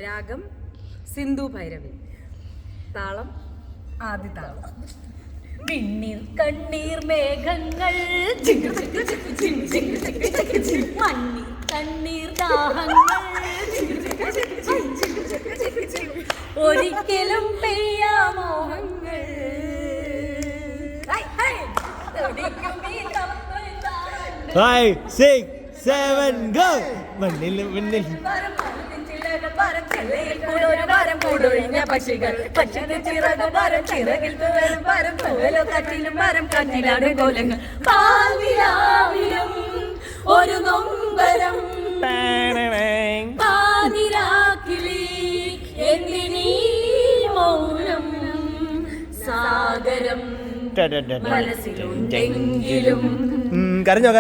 രാഗം സിന്ധു ഭൈരവി. താളം ആദി താളം. വിണ്ണീർ കണ്ണീർ മേഘങ്ങൾ മണ്ണീർ കണ്ണീർ ദാഹങ്ങൾ ഒരിക്കലും പെയ്യാമോഹങ്ങൾ. പക്ഷികൾ പക്ഷികൾ ചിറക് പരം ചിറകിൽ പരം കാറ്റിലും പരം കാറ്റിലാണ് കോലങ്ങൾ. പാതിരാവിലും ഒരു നൊമ്പരം പാതിരാക്കിളി എന്തിനീ മൗനം. സാഗരം മനസ്സിലുണ്ടെങ്കിലും കരഞ്ഞോ